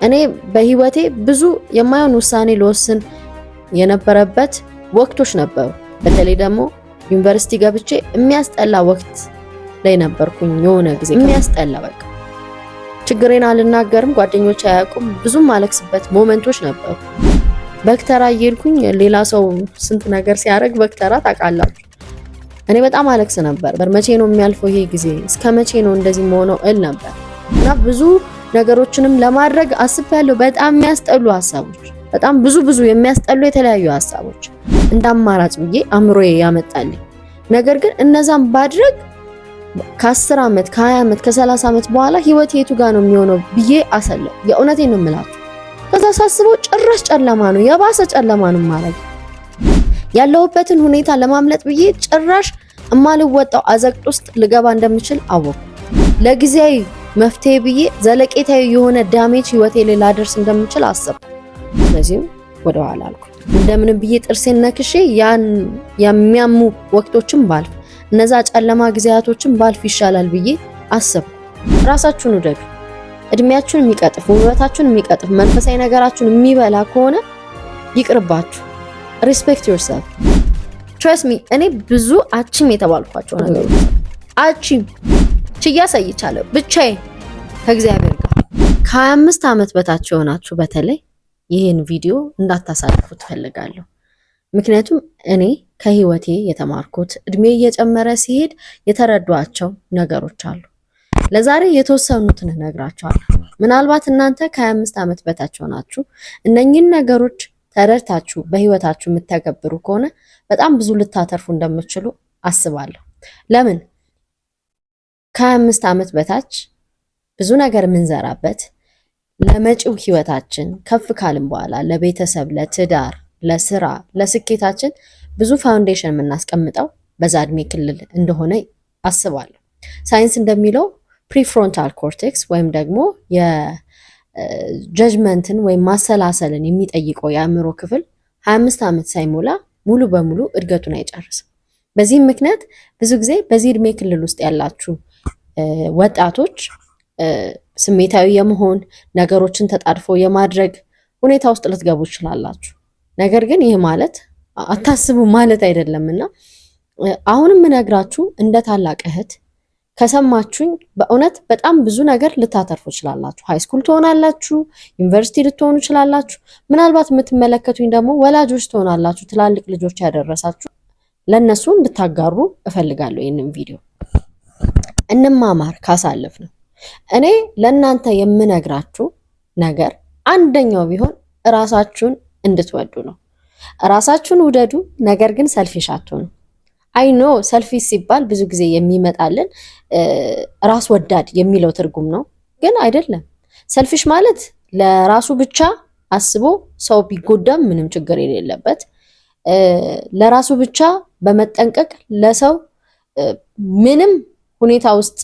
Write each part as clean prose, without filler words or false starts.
እኔ በህይወቴ ብዙ የማይሆን ውሳኔ ልወስን የነበረበት ወቅቶች ነበሩ። በተለይ ደግሞ ዩኒቨርሲቲ ገብቼ የሚያስጠላ ወቅት ላይ ነበርኩኝ። የሆነ ጊዜ የሚያስጠላ በቃ ችግሬን አልናገርም፣ ጓደኞቼ አያውቁም፣ ብዙም አለቅስበት ሞመንቶች ነበሩ። በክተራ እየሄድኩኝ ሌላ ሰው ስንት ነገር ሲያደርግ በክተራ ታውቃላችሁ። እኔ በጣም አለቅስ ነበር። መቼ ነው የሚያልፈው ይሄ ጊዜ? እስከ መቼ ነው እንደዚህ መሆነው እል ነበር እና ብዙ ነገሮችንም ለማድረግ አስቤያለሁ። በጣም የሚያስጠሉ ሀሳቦች፣ በጣም ብዙ የሚያስጠሉ የተለያዩ ሀሳቦች እንደ አማራጭ ብዬ አእምሮዬ ያመጣልኝ። ነገር ግን እነዛን ባድረግ ከ10 ዓመት ከ20 ዓመት ከ30 ዓመት በኋላ ህይወት የቱ ጋር ነው የሚሆነው ብዬ አሰለው። የእውነቴን ነው የምላችሁ። ከዛ ሳስበው ጭራሽ ጨለማ ነው፣ የባሰ ጨለማ ነው ማለት ያለሁበትን ሁኔታ ለማምለጥ ብዬ ጭራሽ እማልወጣው አዘቅት ውስጥ ልገባ እንደምችል አወኩ። ለጊዜያዊ መፍትሄ ብዬ ዘለቄታዊ የሆነ ዳሜጅ ህይወቴ ላይ ላደርስ እንደምችል አሰብኩ። ስለዚህም ወደ ኋላ አልኩ። እንደምንም ብዬ ጥርሴን ነክሼ ያን የሚያሙ ወቅቶችን ባልፍ፣ እነዛ ጨለማ ጊዜያቶችን ባልፍ ይሻላል ብዬ አሰብኩ። ራሳችሁን ውደዱ። እድሜያችሁን የሚቀጥፍ ውበታችሁን የሚቀጥፍ መንፈሳዊ ነገራችሁን የሚበላ ከሆነ ይቅርባችሁ። ሪስፔክት ዮርሰልፍ። ትረስት ሚ። እኔ ብዙ አቺም የተባልኳቸው ነገሮች አቺም ችያ ሳይቻለሁ ብቻዬን ከእግዚአብሔር ጋር። ከ25 ዓመት በታች የሆናችሁ በተለይ ይህን ቪዲዮ እንዳታሳልፉት ፈልጋለሁ። ምክንያቱም እኔ ከህይወቴ የተማርኩት እድሜ እየጨመረ ሲሄድ የተረዷቸው ነገሮች አሉ። ለዛሬ የተወሰኑትን እነግራችኋለሁ። ምናልባት እናንተ ከ25 ዓመት በታች ሆናችሁ እነኚህን ነገሮች ተረድታችሁ በህይወታችሁ የምትተገብሩ ከሆነ በጣም ብዙ ልታተርፉ እንደምትችሉ አስባለሁ። ለምን? ከ25 ዓመት በታች ብዙ ነገር የምንዘራበት ለመጪው ህይወታችን ከፍ ካልን በኋላ ለቤተሰብ፣ ለትዳር፣ ለስራ፣ ለስኬታችን ብዙ ፋውንዴሽን የምናስቀምጠው በዛ እድሜ ክልል እንደሆነ አስባለሁ። ሳይንስ እንደሚለው ፕሪፍሮንታል ኮርቴክስ ወይም ደግሞ የጀጅመንትን ወይም ማሰላሰልን የሚጠይቀው የአእምሮ ክፍል 25 ዓመት ሳይሞላ ሙሉ በሙሉ እድገቱን አይጨርስም። በዚህም ምክንያት ብዙ ጊዜ በዚህ እድሜ ክልል ውስጥ ያላችሁ ወጣቶች ስሜታዊ የመሆን ነገሮችን ተጣድፎ የማድረግ ሁኔታ ውስጥ ልትገቡ ይችላላችሁ። ነገር ግን ይህ ማለት አታስቡ ማለት አይደለምና አሁንም ምነግራችሁ እንደ ታላቅ እህት ከሰማችሁኝ በእውነት በጣም ብዙ ነገር ልታተርፉ ይችላላችሁ። ሃይስኩል ትሆናላችሁ፣ ዩኒቨርሲቲ ልትሆኑ ይችላላችሁ። ምናልባት የምትመለከቱኝ ደግሞ ወላጆች ትሆናላችሁ፣ ትላልቅ ልጆች ያደረሳችሁ። ለነሱ እንድታጋሩ እፈልጋለሁ። ይህንን ቪዲዮ እንማማር ካሳለፍ ነው። እኔ ለእናንተ የምነግራችሁ ነገር አንደኛው ቢሆን ራሳችሁን እንድትወዱ ነው። ራሳችሁን ውደዱ፣ ነገር ግን ሰልፊሽ አትሁኑ። አይ ኖ ሰልፊሽ ሲባል ብዙ ጊዜ የሚመጣልን ራስ ወዳድ የሚለው ትርጉም ነው፣ ግን አይደለም። ሰልፊሽ ማለት ለራሱ ብቻ አስቦ ሰው ቢጎዳም ምንም ችግር የሌለበት፣ ለራሱ ብቻ በመጠንቀቅ ለሰው ምንም ሁኔታ ውስጥ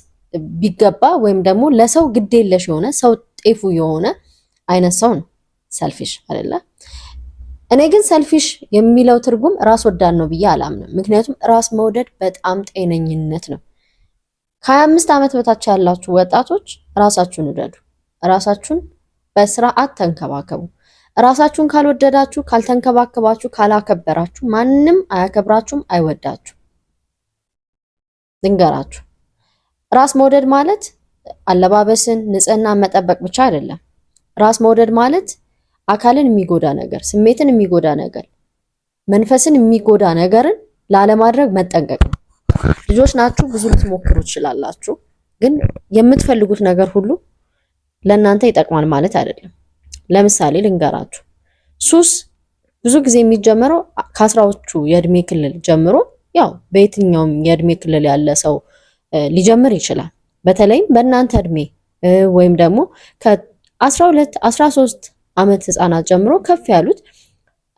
ቢገባ ወይም ደግሞ ለሰው ግዴለሽ የሆነ ሰው ጤፉ የሆነ አይነት ሰው ነው ሰልፊሽ አይደለ? እኔ ግን ሰልፊሽ የሚለው ትርጉም ራስ ወዳድ ነው ብዬ አላምንም። ምክንያቱም ራስ መውደድ በጣም ጤነኝነት ነው። ከ25 ዓመት በታች ያላችሁ ወጣቶች ራሳችሁን ውደዱ። ራሳችሁን በስርዓት ተንከባከቡ። ራሳችሁን ካልወደዳችሁ፣ ካልተንከባከባችሁ፣ ካላከበራችሁ ማንም አያከብራችሁም፣ አይወዳችሁ። ልንገራችሁ፣ ራስ መውደድ ማለት አለባበስን፣ ንጽህና መጠበቅ ብቻ አይደለም። ራስ መውደድ ማለት አካልን የሚጎዳ ነገር፣ ስሜትን የሚጎዳ ነገር፣ መንፈስን የሚጎዳ ነገርን ላለማድረግ መጠንቀቅ ነው። ልጆች ናችሁ፣ ብዙ ልትሞክሩ ትችላላችሁ፣ ግን የምትፈልጉት ነገር ሁሉ ለእናንተ ይጠቅማል ማለት አይደለም። ለምሳሌ ልንገራችሁ፣ ሱስ ብዙ ጊዜ የሚጀምረው ከ10ዎቹ የእድሜ ክልል ጀምሮ ያው በየትኛውም የእድሜ ክልል ያለ ሰው ሊጀምር ይችላል። በተለይም በእናንተ እድሜ ወይም ደግሞ ከ12 13 ዓመት ህፃናት ጀምሮ ከፍ ያሉት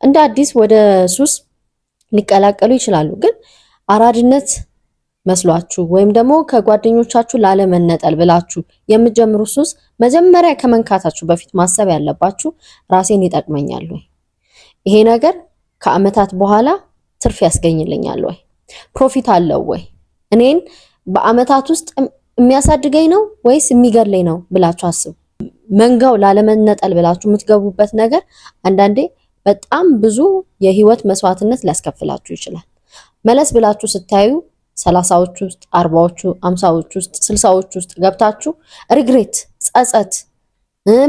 እንደ አዲስ ወደ ሱስ ሊቀላቀሉ ይችላሉ። ግን አራድነት መስሏችሁ ወይም ደግሞ ከጓደኞቻችሁ ላለመነጠል ብላችሁ የምትጀምሩ ሱስ መጀመሪያ ከመንካታችሁ በፊት ማሰብ ያለባችሁ ራሴን ይጠቅመኛል ወይ? ይሄ ነገር ከአመታት በኋላ ትርፍ ያስገኝልኛል ወይ? ፕሮፊት አለው ወይ? እኔን በአመታት ውስጥ የሚያሳድገኝ ነው ወይስ የሚገድለኝ ነው ብላችሁ አስቡ። መንጋው ላለመነጠል ብላችሁ የምትገቡበት ነገር አንዳንዴ በጣም ብዙ የህይወት መስዋዕትነት ሊያስከፍላችሁ ይችላል። መለስ ብላችሁ ስታዩ 30ዎቹ ውስጥ 40ዎቹ 50ዎቹ ውስጥ 60ዎቹ ውስጥ ገብታችሁ ሪግሬት ጸጸት፣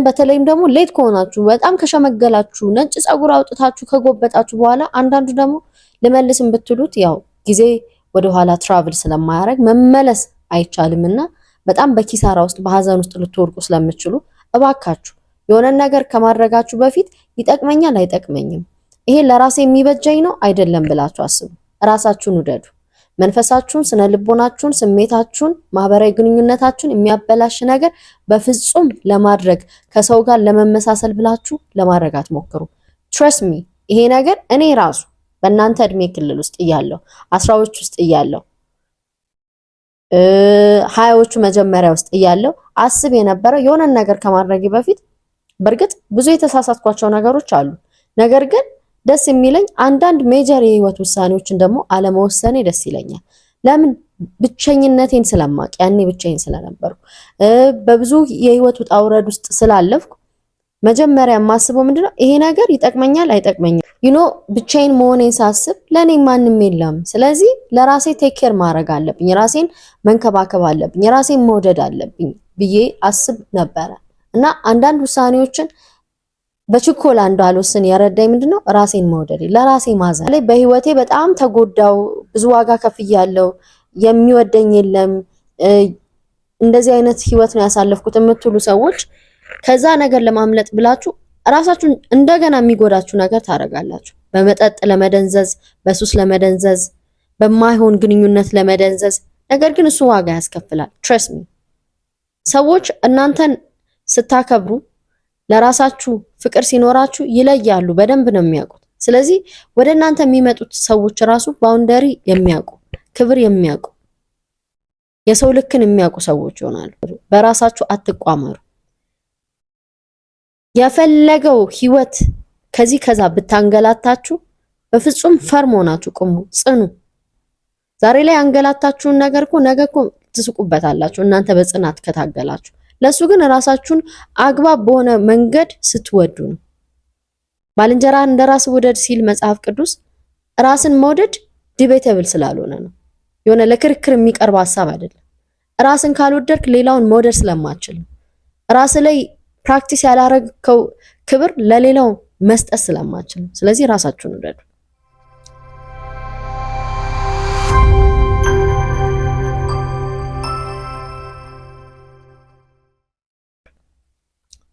በተለይም ደግሞ ሌት ከሆናችሁ በጣም ከሸመገላችሁ ነጭ ፀጉር አውጥታችሁ ከጎበጣችሁ በኋላ አንዳንዱ ደግሞ ልመልስም ብትሉት ያው ጊዜ ወደኋላ ትራቭል ስለማያደርግ መመለስ አይቻልምና በጣም በኪሳራ ውስጥ በሀዘን ውስጥ ልትወርቁ ስለምትችሉ እባካችሁ የሆነ ነገር ከማድረጋችሁ በፊት ይጠቅመኛል አይጠቅመኝም፣ ይሄ ለራሴ የሚበጀኝ ነው አይደለም ብላችሁ አስቡ። ራሳችሁን ውደዱ። መንፈሳችሁን፣ ስነ ልቦናችሁን፣ ስሜታችሁን፣ ማህበራዊ ግንኙነታችሁን የሚያበላሽ ነገር በፍጹም ለማድረግ ከሰው ጋር ለመመሳሰል ብላችሁ ለማድረግ አትሞክሩ። ትረስት ሚ ይሄ ነገር እኔ ራሱ በእናንተ እድሜ ክልል ውስጥ እያለሁ 10ዎች ውስጥ እያለሁ 20ዎቹ መጀመሪያ ውስጥ እያለሁ አስብ የነበረው የሆነ ነገር ከማድረጌ በፊት በእርግጥ ብዙ የተሳሳትኳቸው ነገሮች አሉ። ነገር ግን ደስ የሚለኝ አንዳንድ ሜጀር የህይወት ውሳኔዎችን ደግሞ አለመወሰኔ ደስ ይለኛል። ለምን? ብቸኝነቴን ስለማቅ ያኔ ብቻዬን ስለነበርኩ በብዙ የህይወት ውጣ ውረድ ውስጥ ስላለፍኩ መጀመሪያ የማስበው ምንድነው ይሄ ነገር ይጠቅመኛል አይጠቅመኝም። ብቻዬን መሆኔን ሳስብ ለኔ ማንም የለም፣ ስለዚህ ለራሴ ቴክ ኬር ማድረግ አለብኝ፣ ራሴን መንከባከብ አለብኝ፣ ራሴን መውደድ አለብኝ ብዬ አስብ ነበረ እና አንዳንድ ውሳኔዎችን በችኮላ እንዳልወስን የረዳኝ ምንድነው ራሴን መውደድ፣ ለራሴ ማዘን ላይ በህይወቴ በጣም ተጎዳው፣ ብዙ ዋጋ ከፍያለሁ፣ የሚወደኝ የለም፣ እንደዚህ አይነት ህይወት ነው ያሳለፍኩት የምትሉ ሰዎች ከዛ ነገር ለማምለጥ ብላችሁ ራሳችሁን እንደገና የሚጎዳችሁ ነገር ታደርጋላችሁ። በመጠጥ ለመደንዘዝ፣ በሱስ ለመደንዘዝ፣ በማይሆን ግንኙነት ለመደንዘዝ። ነገር ግን እሱ ዋጋ ያስከፍላል። ትረስት ሚ ሰዎች እናንተን ስታከብሩ ለራሳችሁ ፍቅር ሲኖራችሁ ይለያሉ፣ በደንብ ነው የሚያውቁት። ስለዚህ ወደ እናንተ የሚመጡት ሰዎች ራሱ ባውንደሪ የሚያውቁ ክብር የሚያውቁ የሰው ልክን የሚያውቁ ሰዎች ይሆናሉ። በራሳችሁ አትቋመሩ። የፈለገው ህይወት ከዚህ ከዛ ብታንገላታችሁ በፍጹም ፈርም ሆናችሁ ቁሙ፣ ጽኑ። ዛሬ ላይ አንገላታችሁን ነገር እኮ ነገ እኮ ትስቁበታላችሁ እናንተ በጽናት ከታገላችሁ። ለሱ ግን ራሳችሁን አግባብ በሆነ መንገድ ስትወዱ ነው። ባልንጀራህን እንደራስ ውደድ ሲል መጽሐፍ ቅዱስ ራስን መውደድ ዲቤተብል ስላልሆነ ነው። የሆነ ለክርክር የሚቀርብ ሐሳብ አይደለም። ራስን ካልወደድክ ሌላውን መውደድ ስለማትችል ነው። ራስ ላይ ፕራክቲስ ያላረግከው ክብር ለሌላው መስጠት ስለማትችል ነው። ስለዚህ ራሳችሁን ውደዱ።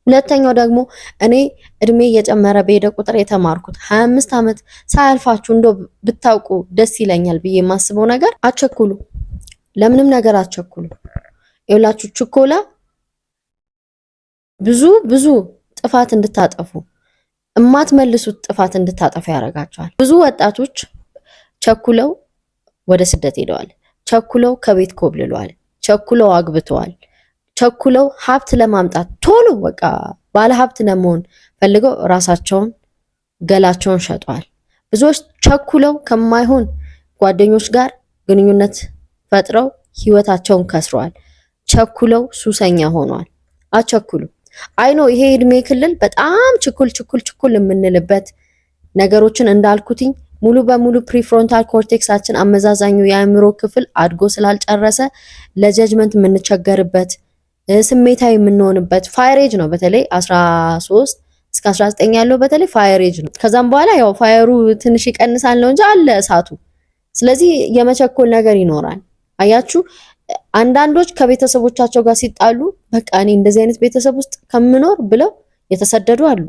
ሁለተኛው ደግሞ እኔ እድሜ እየጨመረ በሄደ ቁጥር የተማርኩት 25 ዓመት ሳያልፋችሁ እንደው ብታውቁ ደስ ይለኛል ብዬ የማስበው ነገር አትቸኩሉ። ለምንም ነገር አትቸኩሉ። ይኸውላችሁ ችኮላ ብዙ ጥፋት እንድታጠፉ እማትመልሱት ጥፋት እንድታጠፉ ያደርጋቸዋል። ብዙ ወጣቶች ቸኩለው ወደ ስደት ሄደዋል። ቸኩለው ከቤት ኮብልለዋል። ቸኩለው አግብተዋል። ቸኩለው ሀብት ለማምጣት ቶሎ በቃ ባለ ሀብት ለመሆን ፈልገው ራሳቸውን ገላቸውን ሸጠዋል። ብዙዎች ቸኩለው ከማይሆን ጓደኞች ጋር ግንኙነት ፈጥረው ህይወታቸውን ከስረዋል። ቸኩለው ሱሰኛ ሆነዋል። አቸኩሉ። አይኖ ይሄ እድሜ ክልል በጣም ችኩል የምንልበት ነገሮችን እንዳልኩትኝ ሙሉ በሙሉ ፕሪፍሮንታል ኮርቴክሳችን አመዛዛኙ የአእምሮ ክፍል አድጎ ስላልጨረሰ ለጀጅመንት የምንቸገርበት ስሜታዊ የምንሆንበት ፋይሬጅ ነው። በተለይ 13 እስከ 19 ያለው በተለይ ፋይሬጅ ነው። ከዛም በኋላ ያው ፋየሩ ትንሽ ይቀንሳል ነው እንጂ አለ እሳቱ። ስለዚህ የመቸኮል ነገር ይኖራል። አያችሁ አንዳንዶች ከቤተሰቦቻቸው ጋር ሲጣሉ በቃ እኔ እንደዚህ አይነት ቤተሰብ ውስጥ ከምኖር ብለው የተሰደዱ አሉ።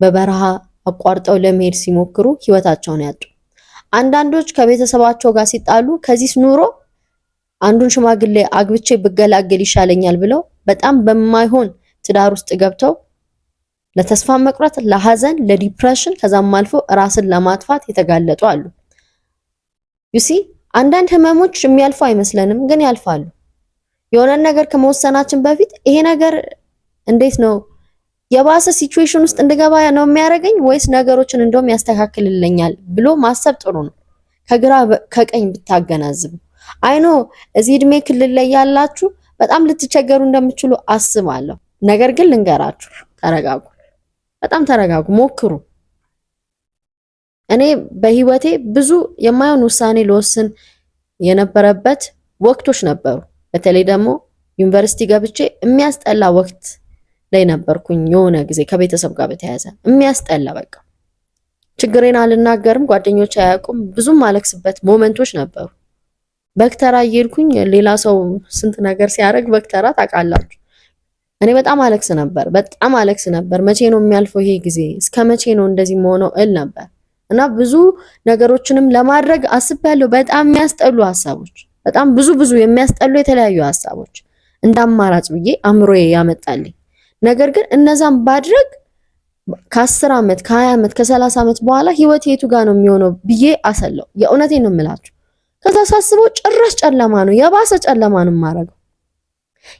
በበረሃ አቋርጠው ለመሄድ ሲሞክሩ ህይወታቸውን ያጡ። አንዳንዶች ከቤተሰባቸው ጋር ሲጣሉ ከዚህ ኑሮ አንዱን ሽማግሌ አግብቼ ብገላገል ይሻለኛል ብለው በጣም በማይሆን ትዳር ውስጥ ገብተው ለተስፋ መቁረጥ፣ ለሐዘን፣ ለዲፕሬሽን ከዛም አልፎ ራስን ለማጥፋት የተጋለጡ አሉ። ዩሲ አንዳንድ ህመሞች የሚያልፉ አይመስለንም፣ ግን ያልፋሉ። የሆነ ነገር ከመወሰናችን በፊት ይሄ ነገር እንዴት ነው የባሰ ሲቹዌሽን ውስጥ እንድገባ ነው የሚያደርገኝ ወይስ ነገሮችን እንደውም ያስተካክልልኛል ብሎ ማሰብ ጥሩ ነው። ከግራ ከቀኝ ብታገናዝቡ አይኖ እዚህ እድሜ ክልል ላይ ያላችሁ በጣም ልትቸገሩ እንደምትችሉ አስባለሁ። ነገር ግን ልንገራችሁ፣ ተረጋጉ፣ በጣም ተረጋጉ፣ ሞክሩ። እኔ በህይወቴ ብዙ የማይሆን ውሳኔ ልወስን የነበረበት ወቅቶች ነበሩ። በተለይ ደግሞ ዩኒቨርሲቲ ገብቼ የሚያስጠላ ወቅት ላይ ነበርኩኝ። የሆነ ጊዜ ከቤተሰብ ጋር በተያያዘ የሚያስጠላ በቃ ችግሬን አልናገርም፣ ጓደኞች አያውቁም። ብዙም አለቅስበት ሞመንቶች ነበሩ። በክተራ እየሄድኩኝ ሌላ ሰው ስንት ነገር ሲያደርግ በክተራ ታውቃላችሁ። እኔ በጣም አለቅስ ነበር። መቼ ነው የሚያልፈው ይሄ ጊዜ? እስከ መቼ ነው እንደዚህ መሆነው እል ነበር እና ብዙ ነገሮችንም ለማድረግ አስቤያለሁ። በጣም የሚያስጠሉ ሀሳቦች፣ በጣም ብዙ የሚያስጠሉ የተለያዩ ሀሳቦች እንደ አማራጭ ብዬ አእምሮዬ ያመጣልኝ። ነገር ግን እነዛን ባድረግ ከ10 ዓመት ከ20 ዓመት ከ30 ዓመት በኋላ ህይወት የቱ ጋር ነው የሚሆነው ብዬ አሰለው። የእውነቴን ነው የምላችሁ። ከዛ ሳስበው ጭራሽ ጨለማ ነው፣ የባሰ ጨለማ ነው የማደርገው።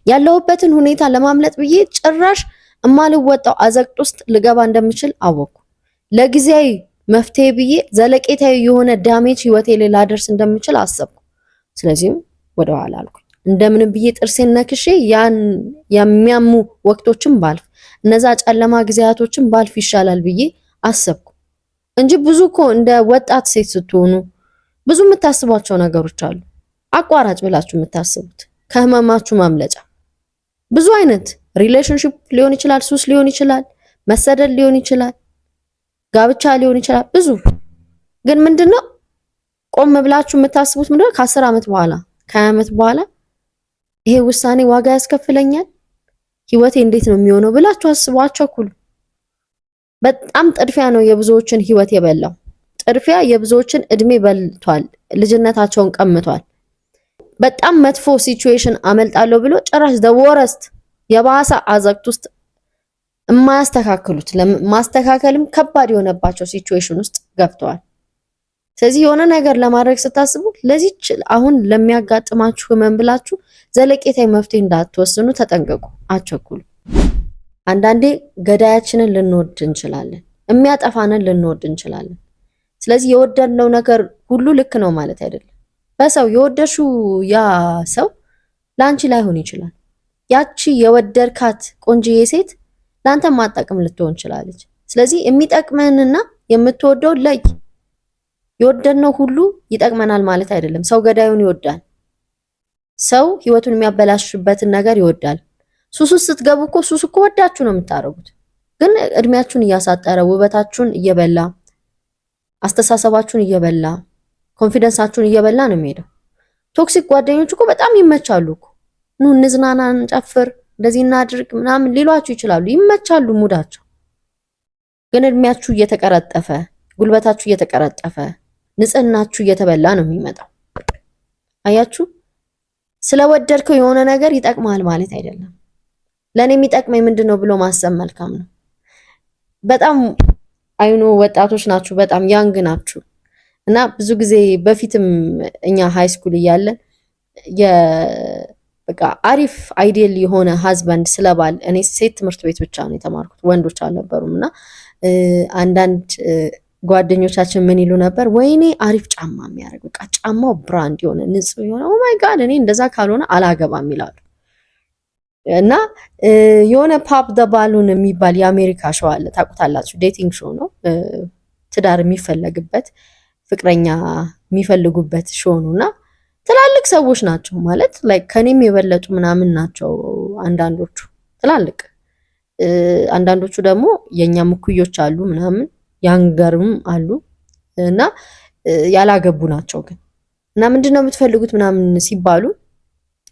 ያለሁበትን ሁኔታ ለማምለጥ ብዬ ጭራሽ እማልወጣው አዘቅት ውስጥ ልገባ እንደምችል አወኩ። ለጊዜያዊ መፍትሄ ብዬ ዘለቄታዊ የሆነ ዳሜጅ ህይወቴ ላይ ላደርስ እንደምችል አሰብኩ። ስለዚህም ወደ ኋላ አልኩኝ። እንደምንም ብዬ ጥርሴን ነክሼ ያን የሚያሙ ወቅቶችን ባልፍ፣ እነዛ ጨለማ ጊዜያቶችን ባልፍ ይሻላል ብዬ አሰብኩ እንጂ ብዙ እኮ እንደ ወጣት ሴት ስትሆኑ ብዙ የምታስቧቸው ነገሮች አሉ። አቋራጭ ብላችሁ የምታስቡት ከህመማችሁ ማምለጫ ብዙ አይነት ሪሌሽንሺፕ ሊሆን ይችላል፣ ሱስ ሊሆን ይችላል፣ መሰደድ ሊሆን ይችላል፣ ጋብቻ ሊሆን ይችላል። ብዙ ግን ምንድነው ቆም ብላችሁ የምታስቡት ምንድነው ከ10 ዓመት በኋላ ከ20 ዓመት በኋላ ይሄ ውሳኔ ዋጋ ያስከፍለኛል፣ ህይወቴ እንዴት ነው የሚሆነው ብላችሁ አስቡ። አትቸኩሉ። በጣም ጥድፊያ ነው የብዙዎችን ህይወት የበላው። ጥድፊያ የብዙዎችን እድሜ በልቷል፣ ልጅነታቸውን ቀምቷል። በጣም መጥፎ ሲቹዌሽን አመልጣለሁ ብሎ ጭራሽ ዘወረስት የባሰ አዘቅት ውስጥ የማያስተካክሉት ማስተካከልም ከባድ የሆነባቸው ሲቹዌሽን ውስጥ ገብተዋል። ስለዚህ የሆነ ነገር ለማድረግ ስታስቡ ለዚህ አሁን ለሚያጋጥማችሁ ህመም ብላችሁ ዘለቄታዊ መፍትሄ እንዳትወስኑ ተጠንቀቁ፣ አትቸኩሉ። አንዳንዴ ገዳያችንን ልንወድ እንችላለን፣ የሚያጠፋንን ልንወድ እንችላለን። ስለዚህ የወደድነው ነገር ሁሉ ልክ ነው ማለት አይደለም። በሰው የወደድሽው ያ ሰው ላንቺ ላይሆን ይችላል። ያቺ የወደድካት ቆንጆዬ ሴት ላንተ ማጠቅም ልትሆን ይችላለች። ስለዚህ የሚጠቅመንና የምትወደው ለይ። የወደድነው ሁሉ ይጠቅመናል ማለት አይደለም። ሰው ገዳዩን ይወዳል። ሰው ህይወቱን የሚያበላሽበትን ነገር ይወዳል። ሱስ ውስጥ ስትገቡ እኮ ሱስ እኮ ወዳችሁ ነው የምታደርጉት፣ ግን እድሜያችሁን እያሳጠረ ውበታችሁን እየበላ አስተሳሰባችሁን እየበላ ኮንፊደንሳችሁን እየበላ ነው የሚሄደው። ቶክሲክ ጓደኞች እኮ በጣም ይመቻሉ እኮ። ኑ እንዝናና፣ እንጨፍር፣ እንደዚህ እናድርግ ምናምን ሊሏችሁ ይችላሉ፣ ይመቻሉ ሙዳቸው። ግን እድሜያችሁ እየተቀረጠፈ ጉልበታችሁ እየተቀረጠፈ ንጽህናችሁ እየተበላ ነው የሚመጣው። አያችሁ፣ ስለወደድከው የሆነ ነገር ይጠቅማል ማለት አይደለም። ለኔ የሚጠቅመኝ ምንድነው ብሎ ማሰብ መልካም ነው። በጣም አይኑ ወጣቶች ናችሁ፣ በጣም ያንግ ናችሁ እና ብዙ ጊዜ በፊትም እኛ ሃይ ስኩል እያለን በቃ አሪፍ አይዲያል የሆነ ሃዝባንድ ስለባል፣ እኔ ሴት ትምህርት ቤት ብቻ ነው የተማርኩት፣ ወንዶች አልነበሩም። እና አንዳንድ ጓደኞቻችን ምን ይሉ ነበር? ወይኔ አሪፍ ጫማ የሚያደርግ በቃ ጫማው ብራንድ የሆነ ንጹህ የሆነ ኦ ማይ ጋድ እኔ እንደዛ ካልሆነ አላገባም ይላሉ። እና የሆነ ፓፕ ዘ ባሉን የሚባል የአሜሪካ ሾው አለ፣ ታውቁታላችሁ። ዴቲንግ ሾው ነው፣ ትዳር የሚፈለግበት ፍቅረኛ የሚፈልጉበት ሾው ነው። እና ትላልቅ ሰዎች ናቸው ማለት ላይ ከኔም የበለጡ ምናምን ናቸው አንዳንዶቹ ትላልቅ፣ አንዳንዶቹ ደግሞ የኛም እኩዮች አሉ ምናምን ያንገርም አሉ እና ያላገቡ ናቸው። ግን እና ምንድነው የምትፈልጉት ምናምን ሲባሉ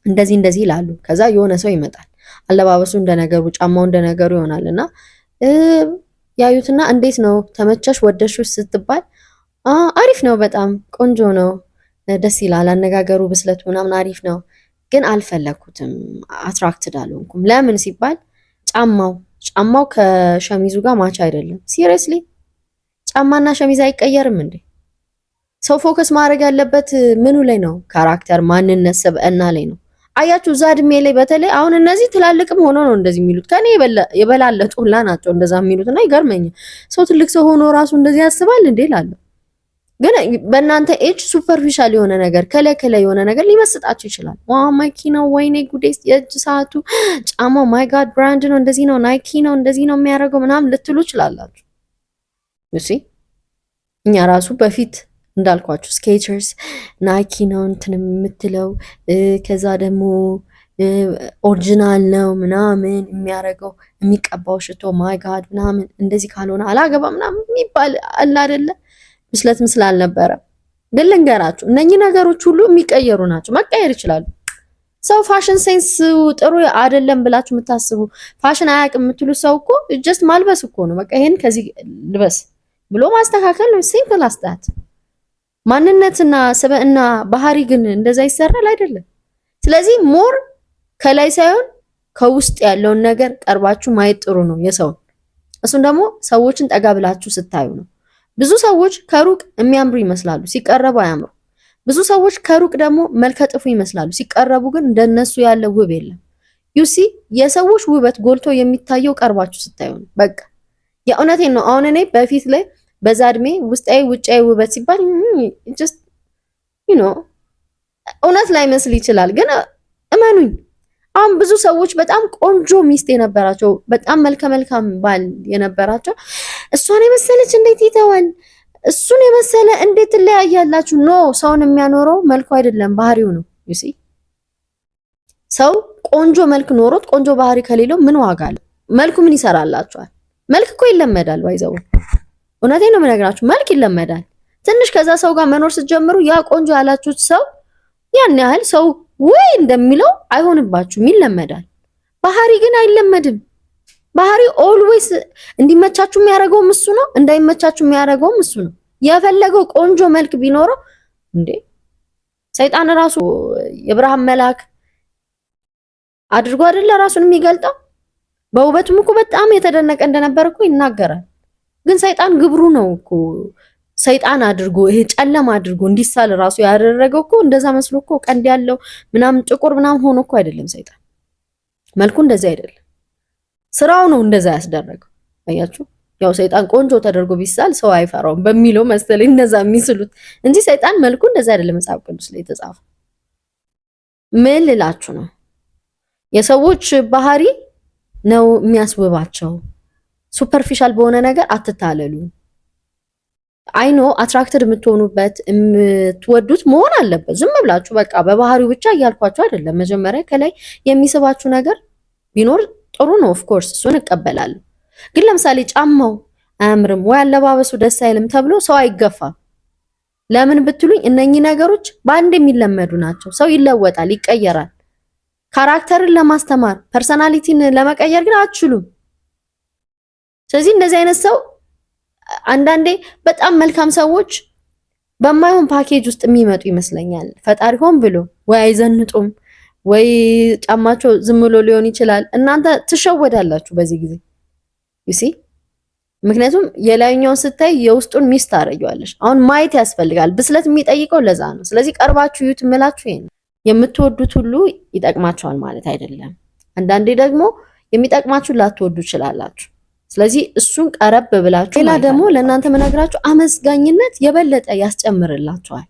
እንደዚህ ይላሉ። ከዛ የሆነ ሰው ይመጣል፣ አለባበሱ እንደነገሩ ጫማው እንደነገሩ ይሆናል። እና ያዩትና እንዴት ነው ተመቸሽ ወደሽ ስትባል አሪፍ ነው፣ በጣም ቆንጆ ነው፣ ደስ ይላል፣ አነጋገሩ ብስለቱ ምናምን አሪፍ ነው፣ ግን አልፈለኩትም፣ አትራክትድ አልሆንኩም። ለምን ሲባል ጫማው ከሸሚዙ ጋር ማች አይደለም። ሲሪየስሊ ጫማና ሸሚዝ አይቀየርም እንዴ? ሰው ፎከስ ማድረግ ያለበት ምኑ ላይ ነው? ካራክተር፣ ማንነት፣ ስብዕና ላይ ነው። አያችሁ እዛ እድሜ ላይ በተለይ አሁን እነዚህ ትላልቅም ሆኖ ነው እንደዚህ የሚሉት፣ ከኔ የበላለጡ ሁላ ናቸው እንደዛ የሚሉት። እና ይገርመኛል ሰው ትልቅ ሰው ሆኖ ራሱ እንደዚህ ያስባል እንዴ እላለሁ። ግን በእናንተ ኤጅ ሱፐርፊሻል የሆነ ነገር ከላይ የሆነ ነገር ሊመስጣችሁ ይችላል። ዋው መኪናው፣ ወይኔ ጉዴ፣ የእጅ ሰዓቱ፣ ጫማው፣ ማይ ጋድ ብራንድ ነው፣ እንደዚህ ነው፣ ናይኪ ነው፣ እንደዚህ ነው የሚያደርገው ምናምን ልትሉ ይችላላችሁ። እሺ እኛ ራሱ በፊት እንዳልኳችሁ ስኬቸርስ ናይኪ ነው እንትን የምትለው ከዛ ደግሞ ኦሪጂናል ነው ምናምን የሚያደርገው የሚቀባው ሽቶ ማይ ጋድ ምናምን እንደዚህ ካልሆነ አላገባ ምናምን የሚባል አለ አይደለ? ምስለትም ስላልነበረ ግን ልንገራችሁ እነኚህ ነገሮች ሁሉ የሚቀየሩ ናቸው፣ መቀየር ይችላሉ። ሰው ፋሽን ሴንስ ጥሩ አይደለም ብላችሁ የምታስቡ ፋሽን አያውቅም የምትሉ ሰው እኮ ጀስት ማልበስ እኮ ነው። በቃ ይሄን ከዚህ ልበስ ብሎ ማስተካከል ነው። ሲምፕል አስታት ማንነትና ስብዕና ባህሪ ግን እንደዛ ይሰራል አይደለም። ስለዚህ ሞር ከላይ ሳይሆን ከውስጥ ያለውን ነገር ቀርባችሁ ማየት ጥሩ ነው የሰውን። እሱን ደግሞ ሰዎችን ጠጋ ብላችሁ ስታዩ ነው። ብዙ ሰዎች ከሩቅ የሚያምሩ ይመስላሉ፣ ሲቀረቡ አያምሩ። ብዙ ሰዎች ከሩቅ ደግሞ መልከጥፉ ይመስላሉ፣ ሲቀረቡ ግን እንደነሱ ያለ ውብ የለም። ዩሲ የሰዎች ውበት ጎልቶ የሚታየው ቀርባችሁ ስታዩ ነው። በቃ የእውነቴን ነው። አሁን እኔ በፊት ላይ በዛ እድሜ ውስጣዊ ውጫዊ ውበት ሲባል ጀስት ዩ ኖ እውነት ላይ መስል ይችላል፣ ግን እመኑኝ አሁን ብዙ ሰዎች በጣም ቆንጆ ሚስት የነበራቸው በጣም መልከ መልካም ባል የነበራቸው እሷን የመሰለች እንዴት ይተዋል? እሱን የመሰለ እንዴት ትለያያላችሁ? ኖ ሰውን የሚያኖረው መልኩ አይደለም ባህሪው ነው። ዩ ሲ ሰው ቆንጆ መልክ ኖሮት ቆንጆ ባህሪ ከሌለው ምን ዋጋ አለው? መልኩ ምን ይሰራላችኋል? መልክ እኮ ይለመዳል። ባይዘው እውነቴን ነው የምነግራችሁ፣ መልክ ይለመዳል። ትንሽ ከዛ ሰው ጋር መኖር ስትጀምሩ ያ ቆንጆ ያላችሁት ሰው ያን ያህል ሰው ወይ እንደሚለው አይሆንባችሁም፣ ይለመዳል። ባህሪ ግን አይለመድም። ባህሪ ኦልዌይስ እንዲመቻችሁ የሚያደርገውም እሱ ነው፣ እንዳይመቻችሁ የሚያደርገውም እሱ ነው። የፈለገው ቆንጆ መልክ ቢኖረው እንዴ ሰይጣን ራሱ የብርሃን መልአክ አድርጎ አይደለ ራሱን የሚገልጠው? በውበቱም እኮ በጣም የተደነቀ እንደነበር እኮ ይናገራል። ግን ሰይጣን ግብሩ ነው እኮ ሰይጣን አድርጎ ይሄ ጨለማ አድርጎ እንዲሳል ራሱ ያደረገው እኮ እንደዛ መስሎ እኮ ቀንድ ያለው ምናምን ጥቁር ምናምን ሆኖ እኮ አይደለም። ሰይጣን መልኩ እንደዛ አይደለም፣ ስራው ነው እንደዛ ያስደረገው። አያችሁ፣ ያው ሰይጣን ቆንጆ ተደርጎ ቢሳል ሰው አይፈራውም በሚለው መሰለኝ እንደዛ የሚስሉት እንጂ ሰይጣን መልኩ እንደዛ አይደለም መጽሐፍ ቅዱስ ላይ የተጻፈው። ምን ልላችሁ ነው? የሰዎች ባህሪ ነው የሚያስውባቸው። ሱፐርፊሻል በሆነ ነገር አትታለሉ። አይኖ አትራክትድ የምትሆኑበት የምትወዱት መሆን አለበት። ዝም ብላችሁ በቃ በባህሪው ብቻ እያልኳችሁ አይደለም። መጀመሪያ ከላይ የሚስባችሁ ነገር ቢኖር ጥሩ ነው። ኦፍ ኮርስ እሱን እቀበላለሁ። ግን ለምሳሌ ጫማው አያምርም ወይ አለባበሱ ደስ አይልም ተብሎ ሰው አይገፋም። ለምን ብትሉኝ እነኚህ ነገሮች በአንድ የሚለመዱ ናቸው። ሰው ይለወጣል፣ ይቀየራል። ካራክተርን ለማስተማር ፐርሰናሊቲን ለመቀየር ግን አትችሉም። ስለዚህ እንደዚህ አይነት ሰው አንዳንዴ በጣም መልካም ሰዎች በማይሆን ፓኬጅ ውስጥ የሚመጡ ይመስለኛል። ፈጣሪ ሆን ብሎ ወይ አይዘንጡም ወይ ጫማቸው ዝም ብሎ ሊሆን ይችላል። እናንተ ትሸወዳላችሁ በዚህ ጊዜ ዩሲ። ምክንያቱም የላይኛውን ስታይ የውስጡን ሚስት ታረጊዋለሽ። አሁን ማየት ያስፈልጋል። ብስለት የሚጠይቀው ለዛ ነው። ስለዚህ ቀርባችሁ ዩት እምላችሁ ይሄን። የምትወዱት ሁሉ ይጠቅማችኋል ማለት አይደለም። አንዳንዴ ደግሞ የሚጠቅማችሁ ላትወዱ ይችላላችሁ። ስለዚህ እሱን ቀረብ ብላችሁ ሌላ ደግሞ ለእናንተ መነግራችሁ አመስጋኝነት የበለጠ ያስጨምርላችኋል።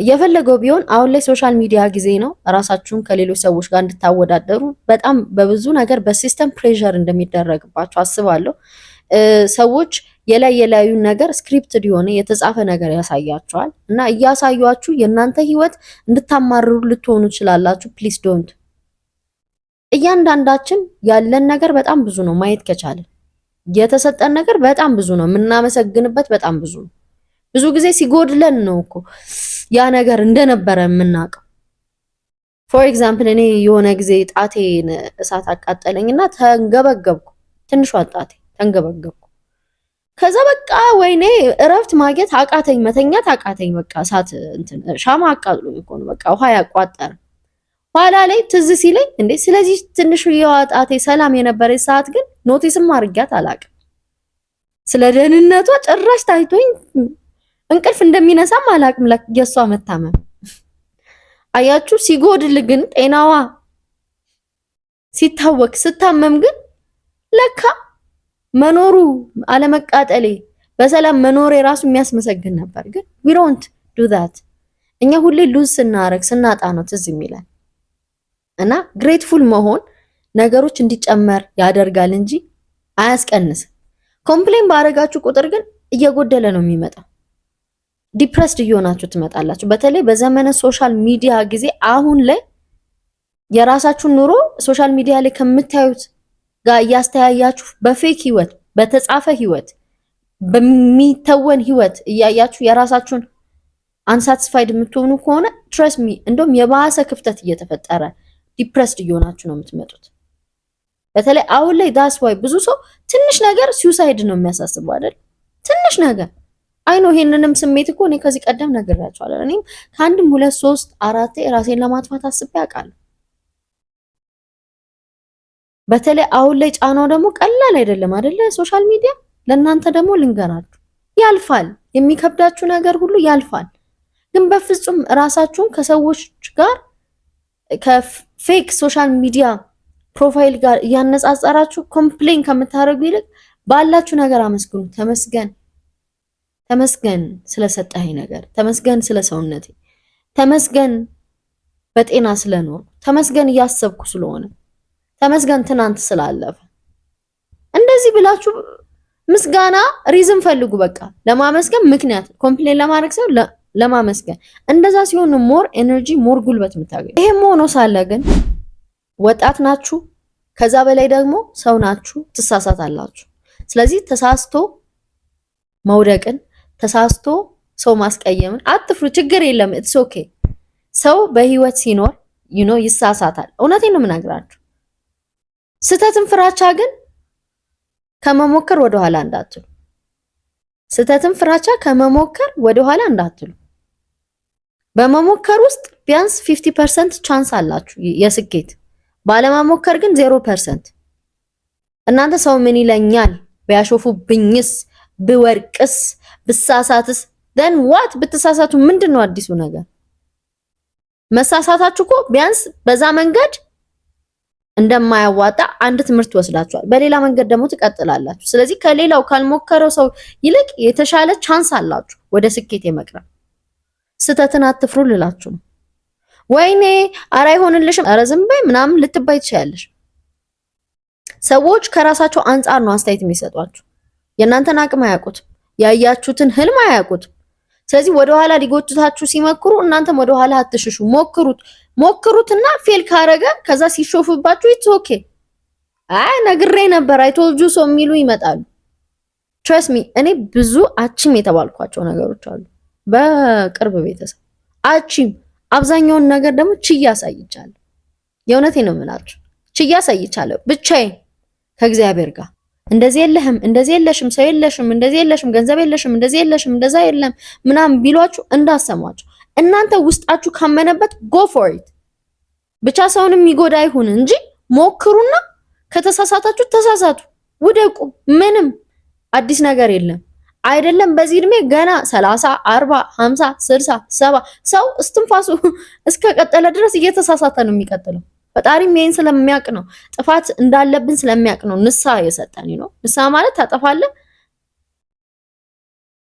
የፈለገው ቢሆን አሁን ላይ ሶሻል ሚዲያ ጊዜ ነው። ራሳችሁን ከሌሎች ሰዎች ጋር እንድታወዳደሩ በጣም በብዙ ነገር በሲስተም ፕሬሸር እንደሚደረግባችሁ አስባለሁ። ሰዎች የላዩን ነገር ስክሪፕትድ የሆነ የተጻፈ ነገር ያሳያችኋል እና እያሳያችሁ የእናንተ ህይወት እንድታማርሩ ልትሆኑ ትችላላችሁ። ፕሊስ ዶንት። እያንዳንዳችን ያለን ነገር በጣም ብዙ ነው። ማየት ከቻለን የተሰጠን ነገር በጣም ብዙ ነው። የምናመሰግንበት በጣም ብዙ ነው። ብዙ ጊዜ ሲጎድለን ነው እኮ ያ ነገር እንደነበረ የምናውቀው። ፎር ኤግዛምፕል እኔ የሆነ ጊዜ ጣቴን እሳት አቃጠለኝና ተንገበገብኩ። ትንሿን ጣቴ ተንገበገብኩ። ከዛ በቃ ወይኔ እረፍት ማግኘት አቃተኝ፣ መተኛት አቃተኝ። በቃ እሳት እንትን ሻማ አቃጥሎኝ እኮ ነው በቃ ውሃ ያቋጠረ። ኋላ ላይ ትዝ ሲለኝ እንዴ ስለዚህ ትንሹ የዋጣቴ ሰላም የነበረች ሰዓት ግን ኖቲስም አድርጊያት አላውቅም። ስለ ደህንነቷ ጭራሽ ታይቶኝ እንቅልፍ እንደሚነሳም አላውቅም። የሷ መታመም አያችሁ። ሲጎድል ግን ጤናዋ ሲታወቅ ስታመም ግን ለካ መኖሩ አለመቃጠሌ በሰላም መኖር የራሱ የሚያስመሰግን ነበር። ግን we don't do that። እኛ ሁሌ ሉዝ ስናጣ ነው ትዝ የሚለን እና ግሬትፉል መሆን ነገሮች እንዲጨመር ያደርጋል እንጂ አያስቀንስም። ኮምፕሌን ባረጋችሁ ቁጥር ግን እየጎደለ ነው የሚመጣው። ዲፕረስድ እየሆናችሁ ትመጣላችሁ። በተለይ በዘመነ ሶሻል ሚዲያ ጊዜ አሁን ላይ የራሳችሁን ኑሮ ሶሻል ሚዲያ ላይ ከምታዩት ጋር እያስተያያችሁ በፌክ ህይወት፣ በተጻፈ ህይወት፣ በሚተወን ህይወት እያያችሁ የራሳችሁን አንሳቲስፋይድ የምትሆኑ ከሆነ ትረስት ሚ እንደውም የባሰ ክፍተት እየተፈጠረ ዲፕረስድ እየሆናችሁ ነው የምትመጡት። በተለይ አሁን ላይ ዳስ ዋይ ብዙ ሰው ትንሽ ነገር ሱሳይድ ነው የሚያሳስበው አይደል? ትንሽ ነገር አይኖ ይሄንንም ስሜት እኮ እኔ ከዚህ ቀደም ነግራችኋለሁ። እኔም ከአንድም 2 3 4 ራሴን ለማጥፋት አስቤ አውቃለሁ። በተለይ አሁን ላይ ጫናው ደግሞ ቀላል አይደለም አይደለ? ሶሻል ሚዲያ ለእናንተ ደግሞ ልንገራችሁ ያልፋል። የሚከብዳችሁ ነገር ሁሉ ያልፋል። ግን በፍጹም ራሳችሁን ከሰዎች ጋር ከፌክ ሶሻል ሚዲያ ፕሮፋይል ጋር እያነጻጸራችሁ ኮምፕሌን ከምታደርጉ ይልቅ ባላችሁ ነገር አመስግኑ። ተመስገን ስለሰጠኸኝ ነገር፣ ተመስገን ስለ ሰውነቴ፣ ተመስገን በጤና ስለኖር፣ ተመስገን እያሰብኩ ስለሆነ፣ ተመስገን ትናንት ስላለፈ። እንደዚህ ብላችሁ ምስጋና ሪዝን ፈልጉ። በቃ ለማመስገን ምክንያት፣ ኮምፕሌን ለማድረግ ሳይሆን ለማመስገን። እንደዛ ሲሆን ሞር ኤነርጂ ሞር ጉልበት የምታገኙ። ይሄም ሆኖ ሳለ ግን ወጣት ናችሁ፣ ከዛ በላይ ደግሞ ሰው ናችሁ፣ ትሳሳታላችሁ። ስለዚህ ተሳስቶ መውደቅን፣ ተሳስቶ ሰው ማስቀየምን አትፍሩ። ችግር የለም፣ ኢትስ ኦኬ። ሰው በህይወት ሲኖር ይሳሳታል። እውነቴን ነው የምነግራችሁ። ስህተትን ፍራቻ ግን ከመሞከር ወደኋላ እንዳትሉ። ስህተትን ፍራቻ ከመሞከር ወደኋላ እንዳትሉ። በመሞከር ውስጥ ቢያንስ 50% ቻንስ አላችሁ የስኬት፣ ባለመሞከር ግን 0%። እናንተ ሰው ምን ይለኛል፣ ቢያሾፉብኝስ፣ ብወርቅስ፣ ብሳሳትስ፣ ደን ዋት? ብትሳሳቱ ምንድን ነው አዲሱ ነገር? መሳሳታችሁ እኮ ቢያንስ በዛ መንገድ እንደማያዋጣ አንድ ትምህርት ወስዳችኋል። በሌላ መንገድ ደግሞ ትቀጥላላችሁ። ስለዚህ ከሌላው ካልሞከረው ሰው ይልቅ የተሻለ ቻንስ አላችሁ ወደ ስኬት የመቅረብ። ስህተትን አትፍሩ ልላችሁ ነው። ወይኔ ኧረ አይሆንልሽም፣ ኧረ ዝም በይ ምናምን ልትባይ ትችያለሽ። ሰዎች ከራሳቸው አንጻር ነው አስተያየት የሚሰጧችሁ። የእናንተን አቅም አያውቁትም፣ ያያችሁትን ህልም አያውቁትም። ስለዚህ ወደኋላ ሊጎትታችሁ ሲመክሩ እናንተም ወደኋላ አትሽሹ። ሞክሩትና ፌል ካረገ ከዛ ሲሾፍባችሁ ኢትስ ኦኬ። አይ ነግሬ ነበር አይ ቶልድ ዩ ሶ የሚሉ ይመጣሉ። ትረስት ሚ እኔ ብዙ አቺም የተባልኳቸው ነገሮች አሉ በቅርብ ቤተሰብ አቺም። አብዛኛውን ነገር ደግሞ ችዬ አሳይቻለሁ። የእውነቴ ነው የምላችሁ፣ ችዬ አሳይቻለሁ ብቻዬን ከእግዚአብሔር ጋር። እንደዚህ የለህም፣ እንደዚህ የለሽም፣ ሰው የለሽም፣ እንደዚህ የለሽም፣ ገንዘብ የለሽም፣ እንደዚህ የለሽም፣ እንደዛ የለም ምናምን ቢሏችሁ እንዳሰሟቸው። እናንተ ውስጣችሁ ካመነበት go for it። ብቻ ሰውን የሚጎዳ ይሁን እንጂ ሞክሩና ከተሳሳታችሁ ተሳሳቱ፣ ውደቁ። ምንም አዲስ ነገር የለም። አይደለም በዚህ እድሜ ገና 30 40 50 60 70 ሰው እስትንፋሱ እስከ ቀጠለ ድረስ እየተሳሳተ ነው የሚቀጥለው። ፈጣሪም ይሄን ስለሚያውቅ ነው፣ ጥፋት እንዳለብን ስለሚያውቅ ነው ንስሐ የሰጠን ነው። ንስሐ ማለት ታጠፋለህ፣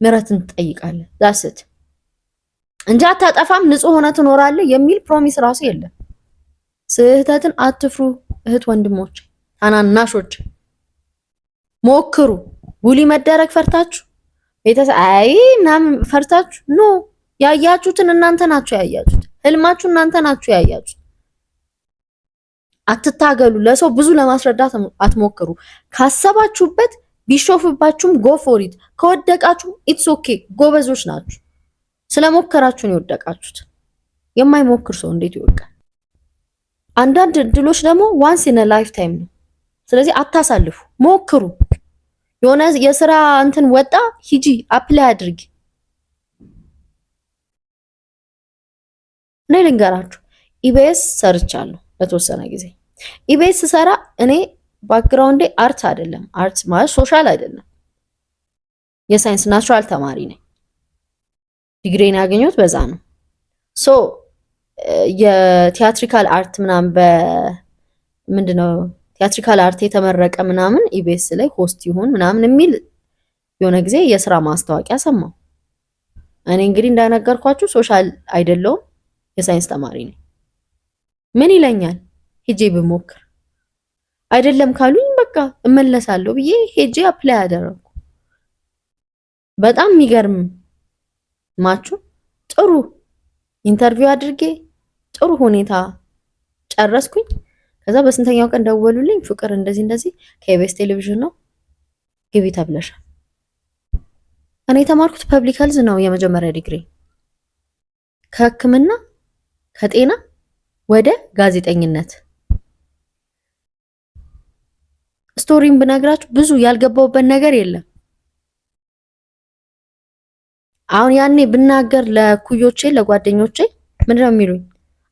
ምሕረትን ትጠይቃለህ፣ ዳስት እንጂ አታጠፋም፣ ንጹህ ሆነ ትኖራለህ የሚል ፕሮሚስ ራሱ የለም። ስህተትን አትፍሩ እህት ወንድሞች፣ ታናናሾች፣ ሞክሩ። ቡሊ መደረግ ፈርታችሁ ቤተሰብ አይ ምናምን ፈርታችሁ ኖ፣ ያያችሁትን እናንተ ናችሁ ያያችሁት፣ ህልማችሁ እናንተ ናችሁ ያያችሁት። አትታገሉ። ለሰው ብዙ ለማስረዳት አትሞክሩ። ካሰባችሁበት ቢሾፍባችሁም go for it። ከወደቃችሁ ኢትስ ኦኬ፣ ጎበዞች ናችሁ። ስለሞከራችሁ ነው የወደቃችሁት። የማይሞክር ሰው እንዴት ይወድቃል? አንዳንድ እድሎች ደግሞ ዋንስ ኢን ላይፍ ታይም ነው። ስለዚህ አታሳልፉ፣ ሞክሩ። የሆነ የስራ እንትን ወጣ፣ ሂጂ አፕላይ አድርጊ። እኔ ልንገራችሁ ኢቢኤስ ሰርቻለሁ ለተወሰነ ጊዜ። ኢቢኤስ ሰራ እኔ ባክግራውንዴ አርት አይደለም፣ አርት ማለት ሶሻል አይደለም፣ የሳይንስ ናቹራል ተማሪ ነኝ። ዲግሪን ያገኘሁት በዛ ነው። ሶ የቲያትሪካል አርት ምናምን በምንድነው ቲያትሪካል አርት የተመረቀ ምናምን ኢቢኤስ ላይ ሆስት ይሁን ምናምን የሚል የሆነ ጊዜ የስራ ማስታወቂያ ሰማሁ። እኔ እንግዲህ እንዳነገርኳችሁ ሶሻል አይደለሁም፣ የሳይንስ ተማሪ ነኝ። ምን ይለኛል ሄጄ ብሞክር? አይደለም ካሉኝ በቃ እመለሳለሁ ብዬ ሄጄ አፕላይ አደረኩ። በጣም የሚገርም ማችሁ ጥሩ ኢንተርቪው አድርጌ ጥሩ ሁኔታ ጨረስኩኝ። ከዛ በስንተኛው ቀን ደወሉልኝ፣ ፍቅር እንደዚህ እንደዚህ ከኢቢኤስ ቴሌቪዥን ነው ግቢ ተብለሻል። እኔ የተማርኩት ፐብሊክ ሄልዝ ነው የመጀመሪያ ዲግሪ። ከሕክምና ከጤና ወደ ጋዜጠኝነት ስቶሪን ብነግራችሁ ብዙ ያልገባውበት ነገር የለም። አሁን ያኔ ብናገር ለኩዮቼ ለጓደኞቼ ምንድነው የሚሉኝ?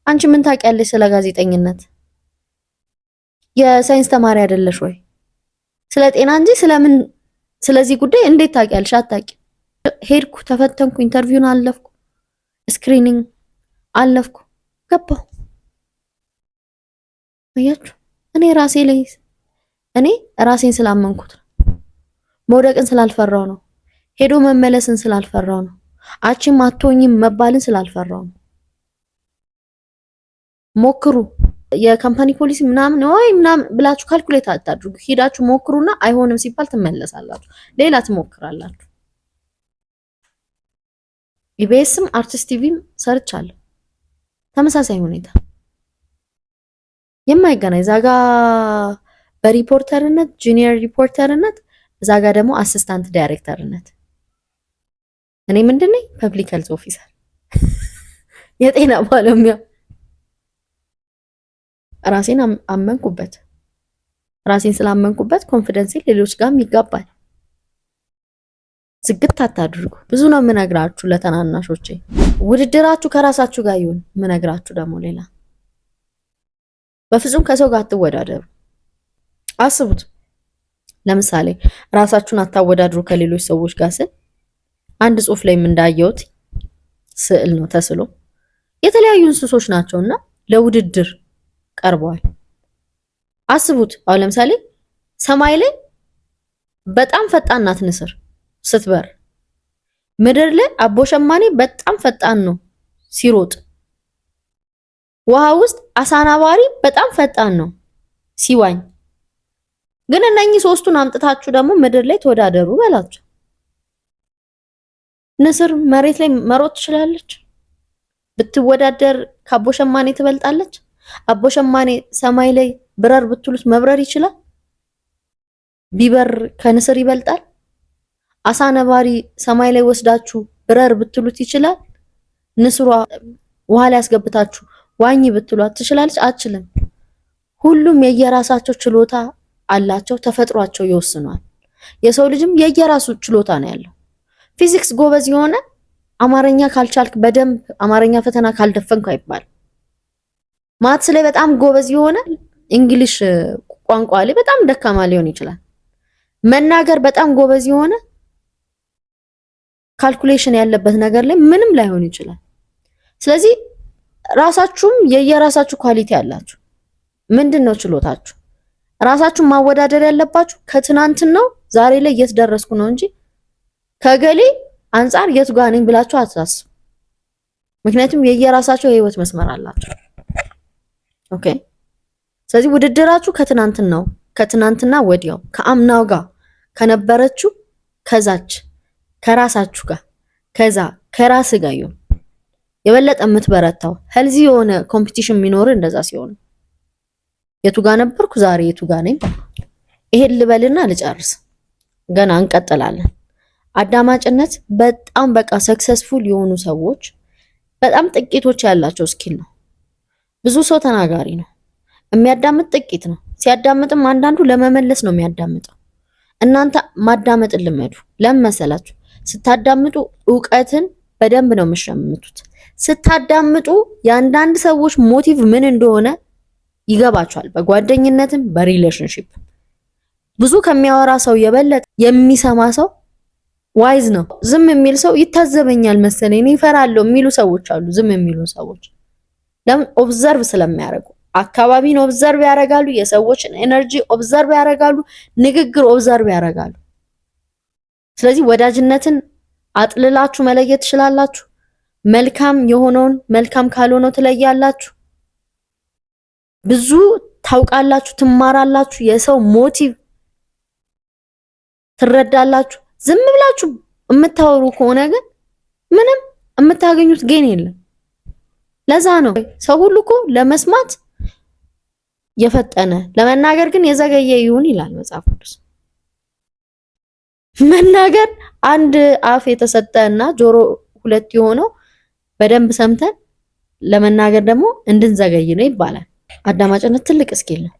አንቺ ምን ታውቂያለሽ ስለ ጋዜጠኝነት? የሳይንስ ተማሪ አይደለሽ ወይ? ስለ ጤና እንጂ ስለዚህ ጉዳይ እንዴት ታውቂያለሽ? አታውቂም። ሄድኩ፣ ተፈተንኩ፣ ኢንተርቪውን አለፍኩ፣ ስክሪኒንግ አለፍኩ፣ ገባሁ። አያችሁ፣ እኔ ራሴን ስላመንኩት ነው። መውደቅን ስላልፈራው ነው። ሄዶ መመለስን ስላልፈራው ነው። አቺም አትሆኝም መባልን ስላልፈራው ነው። ሞክሩ። የካምፓኒ ፖሊሲ ምናምን ብላችሁ ካልኩሌት አታድርጉ። ሄዳችሁ ሞክሩና አይሆንም ሲባል ትመለሳላችሁ፣ ሌላ ትሞክራላችሁ። ኢቢኤስም አርቲስት ቲቪም ሰርቻለሁ። ተመሳሳይ ሁኔታ የማይገናኝ ዛጋ በሪፖርተርነት ጁኒየር ሪፖርተርነት፣ ዛጋ ደግሞ አሲስታንት ዳይሬክተርነት። እኔ ምንድነኝ? ፐብሊክ ሄልዝ ኦፊሰር የጤና ባለሙያ። ራሴን አመንኩበት። ራሴን ስላመንኩበት ኮንፊደንስ ሌሎች ጋርም ይጋባል። ዝግት አታድርጉ። ብዙ ነው የምነግራችሁ ለተናናሾቼ። ውድድራችሁ ከራሳችሁ ጋር ይሁን። የምነግራችሁ ደግሞ ሌላ፣ በፍጹም ከሰው ጋር አትወዳደሩ። አስቡት፣ ለምሳሌ ራሳችሁን አታወዳድሩ ከሌሎች ሰዎች ጋር ስል አንድ ጽሑፍ ላይም እንዳየሁት ስዕል ነው ተስሎ የተለያዩ እንስሶች ናቸውና ለውድድር ቀርበዋል። አስቡት፣ አሁን ለምሳሌ ሰማይ ላይ በጣም ፈጣን ናት ንስር ስትበር፣ ምድር ላይ አቦ ሸማኔ በጣም ፈጣን ነው ሲሮጥ፣ ውሃ ውስጥ አሳናባሪ በጣም ፈጣን ነው ሲዋኝ። ግን እነኚህ ሶስቱን አምጥታችሁ ደግሞ ምድር ላይ ተወዳደሩ በላችሁ። ንስር መሬት ላይ መሮጥ ትችላለች? ብትወዳደር ከአቦ ሸማኔ ትበልጣለች? አቦ ሸማኔ ሰማይ ላይ ብረር ብትሉት መብረር ይችላል? ቢበር ከንስር ይበልጣል? አሳ ነባሪ ሰማይ ላይ ወስዳችሁ ብረር ብትሉት ይችላል? ንስሯ ውሃ ላይ ያስገብታችሁ ዋኝ ብትሏት ትችላለች? አትችልም። ሁሉም የየራሳቸው ችሎታ አላቸው፣ ተፈጥሯቸው ይወስኗል። የሰው ልጅም የየራሱ ችሎታ ነው ያለው። ፊዚክስ ጎበዝ የሆነ አማርኛ ካልቻልክ በደንብ አማርኛ ፈተና ካልደፈንክ አይባል። ማትስ ላይ በጣም ጎበዝ የሆነ እንግሊሽ ቋንቋ ላይ በጣም ደካማ ሊሆን ይችላል። መናገር በጣም ጎበዝ የሆነ ካልኩሌሽን ያለበት ነገር ላይ ምንም ላይሆን ይችላል። ስለዚህ ራሳችሁም የየራሳችሁ ኳሊቲ አላችሁ። ምንድነው ችሎታችሁ? ራሳችሁን ማወዳደር ያለባችሁ ከትናንትናው ዛሬ ላይ የት ደረስኩ ነው እንጂ ከገሌ አንጻር የት ጋር ነኝ ብላችሁ አታስቡ። ምክንያቱም የየራሳቸው የህይወት መስመር አላቸው። ኦኬ። ስለዚህ ውድድራችሁ ከትናንትና ወዲያው ከአምናው ጋር ከነበረችው ከዛች ከራሳችሁ ጋር ከዛ ከራስ ጋር ይሁን። የበለጠ የምትበረታው ሄልዚ የሆነ ኮምፒቲሽን የሚኖር እንደዛ ሲሆን የቱ ጋር ነበርኩ ዛሬ የቱ ጋር ነኝ። ይሄን ልበልና ልጨርስ፣ ገና እንቀጥላለን። አዳማጭነት በጣም በቃ ሰክሰስፉል የሆኑ ሰዎች በጣም ጥቂቶች ያላቸው ስኪል ነው። ብዙ ሰው ተናጋሪ ነው፣ የሚያዳምጥ ጥቂት ነው። ሲያዳምጥም አንዳንዱ ለመመለስ ነው የሚያዳምጠው። እናንተ ማዳመጥ ልመዱ። ለምን መሰላችሁ? ስታዳምጡ ዕውቀትን በደንብ ነው የምትሸምቱት። ስታዳምጡ የአንዳንድ ሰዎች ሞቲቭ ምን እንደሆነ ይገባቸዋል። በጓደኝነትም በሪሌሽንሺፕ ብዙ ከሚያወራ ሰው የበለጠ የሚሰማ ሰው ዋይዝ ነው። ዝም የሚል ሰው ይታዘበኛል መሰለኝ እኔ እፈራለሁ የሚሉ ሰዎች አሉ። ዝም የሚሉ ሰዎች ለምን? ኦብዘርቭ ስለሚያደርጉ። አካባቢን ኦብዘርቭ ያደርጋሉ፣ የሰዎችን ኤነርጂ ኦብዘርቭ ያደርጋሉ፣ ንግግር ኦብዘርቭ ያደርጋሉ። ስለዚህ ወዳጅነትን አጥልላችሁ መለየት ትችላላችሁ። መልካም የሆነውን መልካም ካልሆነው ትለያላችሁ። ብዙ ታውቃላችሁ፣ ትማራላችሁ፣ የሰው ሞቲቭ ትረዳላችሁ። ዝም ብላችሁ የምታወሩ ከሆነ ግን ምንም የምታገኙት ጌን የለም። ለዛ ነው ሰው ሁሉ እኮ ለመስማት የፈጠነ ለመናገር ግን የዘገየ ይሁን ይላል መጽሐፍ ቅዱስ። መናገር አንድ አፍ የተሰጠና ጆሮ ሁለት የሆነው በደንብ ሰምተን ለመናገር ደግሞ እንድንዘገይ ነው ይባላል። አዳማጭነት ትልቅ ስኪል ነው።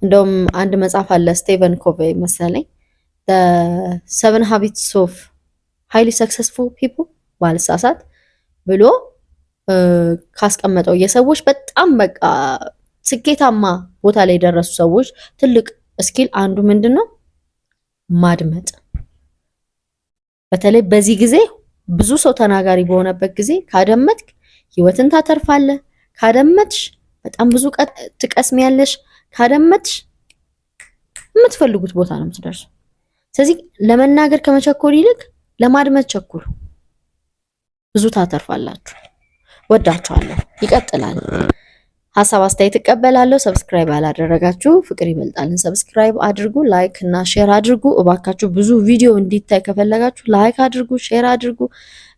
እንደውም አንድ መጽሐፍ አለ ስቴቨን ኮቬይ መሰለኝ the 7 habits of highly successful people ባልሳሳት ብሎ ካስቀመጠው የሰዎች በጣም በቃ ስኬታማ ቦታ ላይ የደረሱ ሰዎች ትልቅ ስኪል አንዱ ምንድነው? ማድመጥ። በተለይ በዚህ ጊዜ ብዙ ሰው ተናጋሪ በሆነበት ጊዜ ካደመጥክ ህይወትን ታተርፋለህ። ካደመጥሽ በጣም ብዙ ትቀስሚያለሽ። ካደመጥሽ የምትፈልጉት ቦታ ነው የምትደርሱ። ስለዚህ ለመናገር ከመቸኮል ይልቅ ለማድመጥ ቸኩሉ። ብዙ ታተርፋላችሁ። ወዳችኋለሁ። ይቀጥላል። ሀሳብ አስተያየት እቀበላለሁ። ሰብስክራይብ ያላደረጋችሁ ፍቅር ይበልጣልን ሰብስክራይብ አድርጉ፣ ላይክ እና ሼር አድርጉ። እባካችሁ ብዙ ቪዲዮ እንዲታይ ከፈለጋችሁ ላይክ አድርጉ፣ ሼር አድርጉ።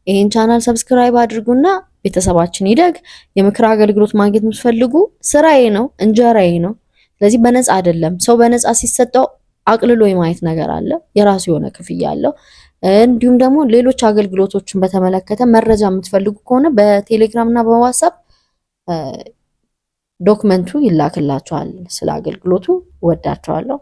ይሄን ቻናል ሰብስክራይብ አድርጉና ቤተሰባችን ይደግ። የምክር አገልግሎት ማግኘት የምትፈልጉ ስራዬ ነው፣ እንጀራዬ ነው። ስለዚህ በነፃ አይደለም። ሰው በነፃ ሲሰጠው አቅልሎ የማየት ነገር አለ። የራሱ የሆነ ክፍያ አለው። እንዲሁም ደግሞ ሌሎች አገልግሎቶችን በተመለከተ መረጃ የምትፈልጉ ከሆነ በቴሌግራም እና በዋትስአፕ ዶክመንቱ ይላክላችኋል። ስለ አገልግሎቱ ወዳችኋለሁ።